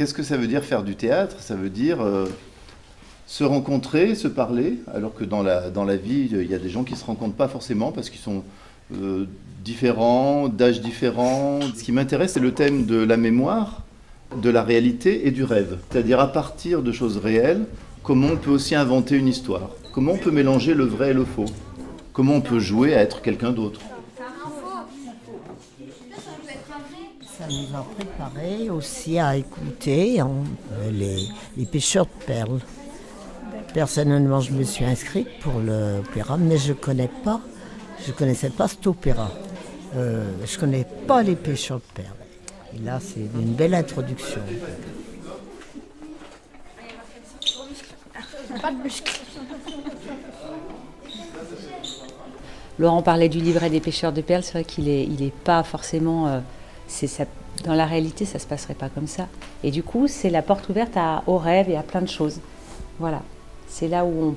Qu'est-ce que ça veut dire faire du théâtre? Ça veut dire se rencontrer, se parler, alors que dans la vie, il y a des gens qui ne se rencontrent pas forcément parce qu'ils sont différents, d'âges différents. Ce qui m'intéresse, c'est le thème de la mémoire, de la réalité et du rêve. C'est-à-dire à partir de choses réelles, comment on peut aussi inventer une histoire, comment on peut mélanger le vrai et le faux, comment on peut jouer à être quelqu'un d'autre. Ça nous a préparé aussi à écouter les pêcheurs de perles. Personnellement, je me suis inscrite pour l'opéra, mais je connaissais pas cet opéra. Je connais pas les pêcheurs de perles. Et là, c'est une belle introduction. Pas de muscles. Laurent parlait du livret des pêcheurs de perles, c'est vrai qu'il est pas forcément... dans la réalité, ça ne se passerait pas comme ça. Et du coup, c'est la porte ouverte aux rêves et à plein de choses. Voilà. C'est là où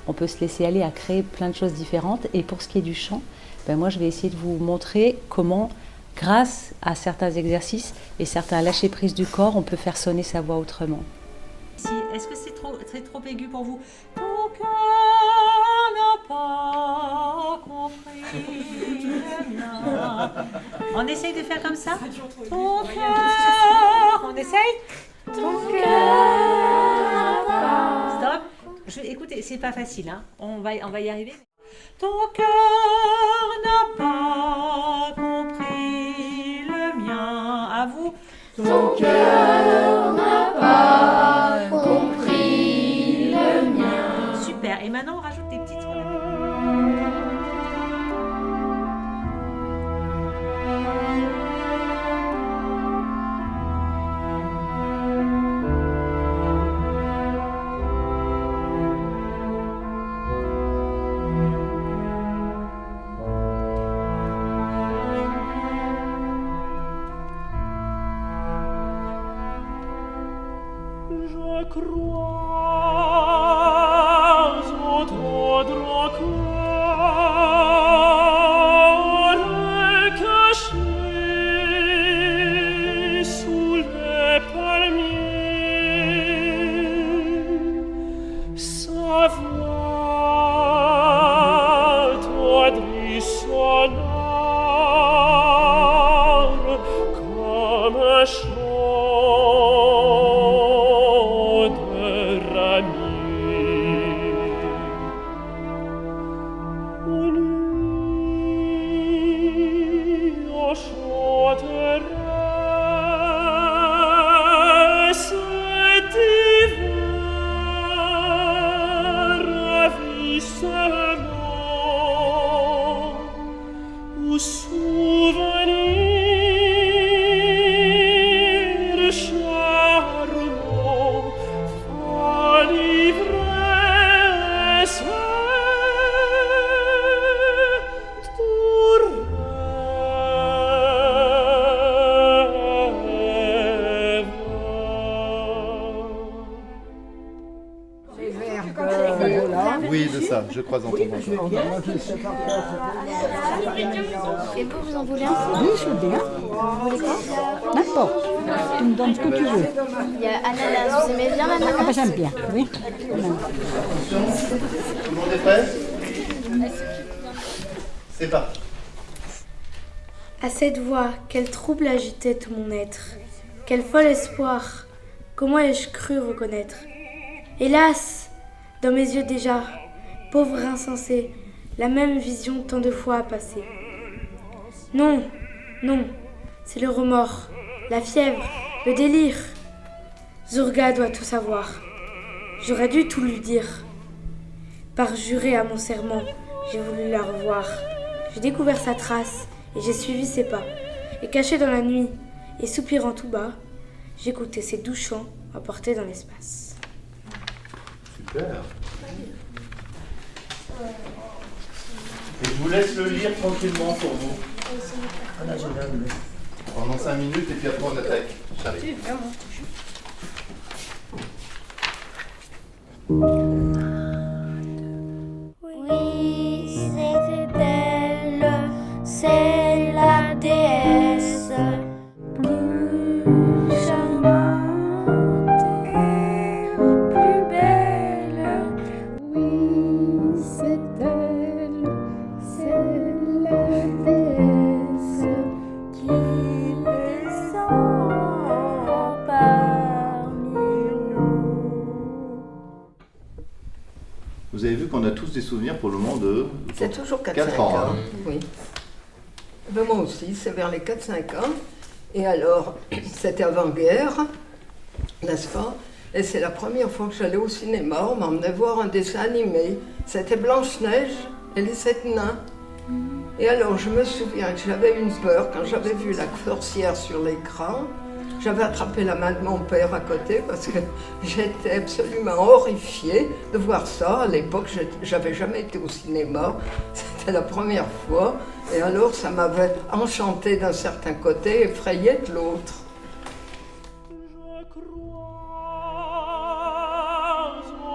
on peut se laisser aller à créer plein de choses différentes. Et pour ce qui est du chant, moi, je vais essayer de vous montrer comment, grâce à certains exercices et certains lâcher-prise du corps, on peut faire sonner sa voix autrement. Est-ce que c'est trop aigu pour vous? Ton cœur n'a pas compris le mien. On essaye de faire comme ça? Ton cœur. On essaye? Ton cœur n'a pas. Stop. Écoutez, c'est pas facile, hein. On va y arriver. Ton cœur n'a pas compris le mien. À vous. Ton cœur n'a pas compris le mien. Super. Et maintenant, on rajoute des petites tours. Je crois entendre encore caché sous les palmiers sa voix tendre sonore comme un chant. Oui, de ça, je crois entendre encore. Et vous en voulez un? Oui, je veux bien. N'importe. Tu me donnes ce que tu veux. Il y a ananas. Vous aimez bien l'ananas? Ah ben j'aime bien, oui. Tout le monde est prêt? C'est parti. À cette voix, quel trouble agitait tout mon être. Quel fol espoir. Comment ai-je cru reconnaître? Hélas, dans mes yeux déjà, pauvre insensé, la même vision tant de fois a passé. Non, non, c'est le remords, la fièvre, le délire. Zurga doit tout savoir. J'aurais dû tout lui dire. Parjuré à mon serment, j'ai voulu la revoir. J'ai découvert sa trace et j'ai suivi ses pas. Et caché dans la nuit et soupirant tout bas, j'écoutais ses doux chants emportés dans l'espace. Super. Et je vous laisse le lire tranquillement pour vous. Pendant 5 minutes et puis après on attaque. J'arrive. Oui, c'est belle, c'est la déesse. Plus charmante on a tous des souvenirs pour le moment de C'est toujours 4-5 4 ans. ans. Hein. Oui. Ben, moi aussi, c'est vers les 4-5 ans. Et alors, c'était avant-guerre, n'est-ce pas? Et c'est la première fois que j'allais au cinéma, on m'emmenait voir un dessin animé. C'était Blanche-Neige et les 7 nains. Et alors, je me souviens que j'avais une peur quand j'avais vu la sorcière sur l'écran. J'avais attrapé la main de mon père à côté parce que j'étais absolument horrifiée de voir ça. À l'époque, j'avais jamais été au cinéma. C'était la première fois. Et alors, ça m'avait enchantée d'un certain côté, effrayée de l'autre. Je crois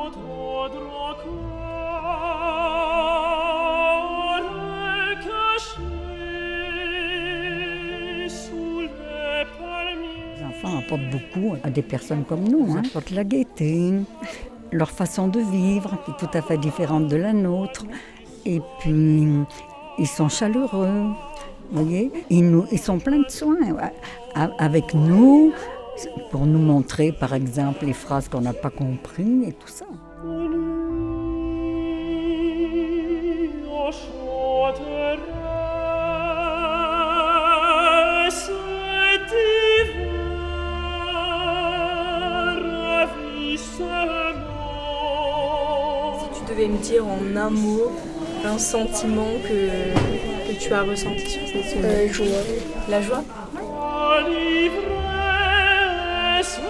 au tendre cœur caché sous les palmiers. Les enfants apportent beaucoup à des personnes comme nous. Ils apportent la gaieté, leur façon de vivre, qui est tout à fait différente de la nôtre. Et puis, ils sont chaleureux, vous voyez. Ils sont pleins de soins avec nous, pour nous montrer, par exemple, les phrases qu'on n'a pas comprises et tout ça. On chanterait cet hiver ravissement. Si tu devais me dire en un mot un sentiment que tu as ressenti sur cette semaine. Joie. La joie. À l'ivresse du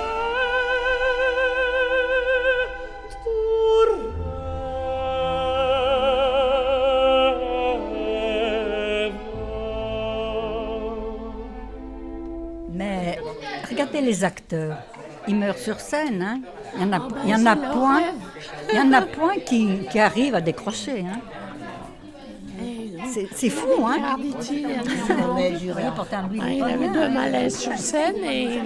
rêve. Mais regardez les acteurs, ils meurent sur scène. Hein. Il y en a point qui arrivent à décrocher. Hein. C'est fou, hein? Il avait de malaise sur scène et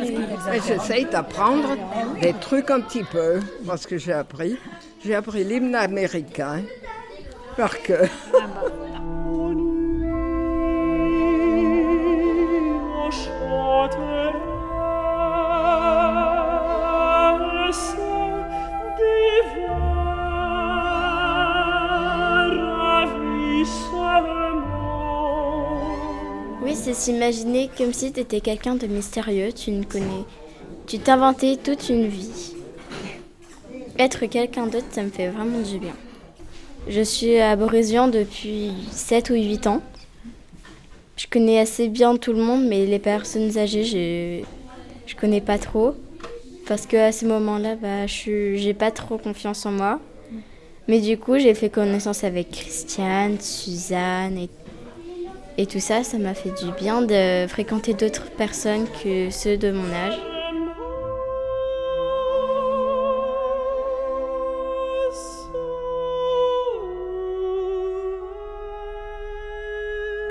J'essaye d'apprendre des trucs un petit peu, parce que j'ai appris l'hymne américain par cœur. On chanterait cet hiver ravissement. Oui, c'est s'imaginer comme si tu étais quelqu'un de mystérieux, tu t'inventais toute une vie. Être quelqu'un d'autre, ça me fait vraiment du bien. Je suis à Borézian depuis 7 ou 8 ans. Je connais assez bien tout le monde, mais les personnes âgées, je connais pas trop. Parce qu'à ce moment-là, j'ai pas trop confiance en moi. Mais du coup, j'ai fait connaissance avec Christiane, Suzanne et tout ça. Ça m'a fait du bien de fréquenter d'autres personnes que ceux de mon âge.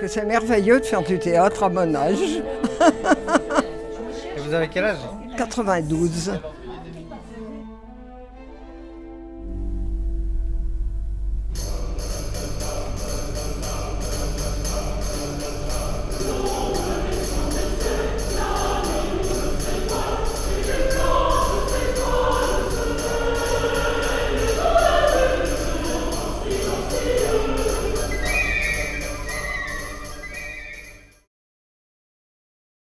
Que c'est merveilleux de faire du théâtre à mon âge. Et vous avez quel âge? 92.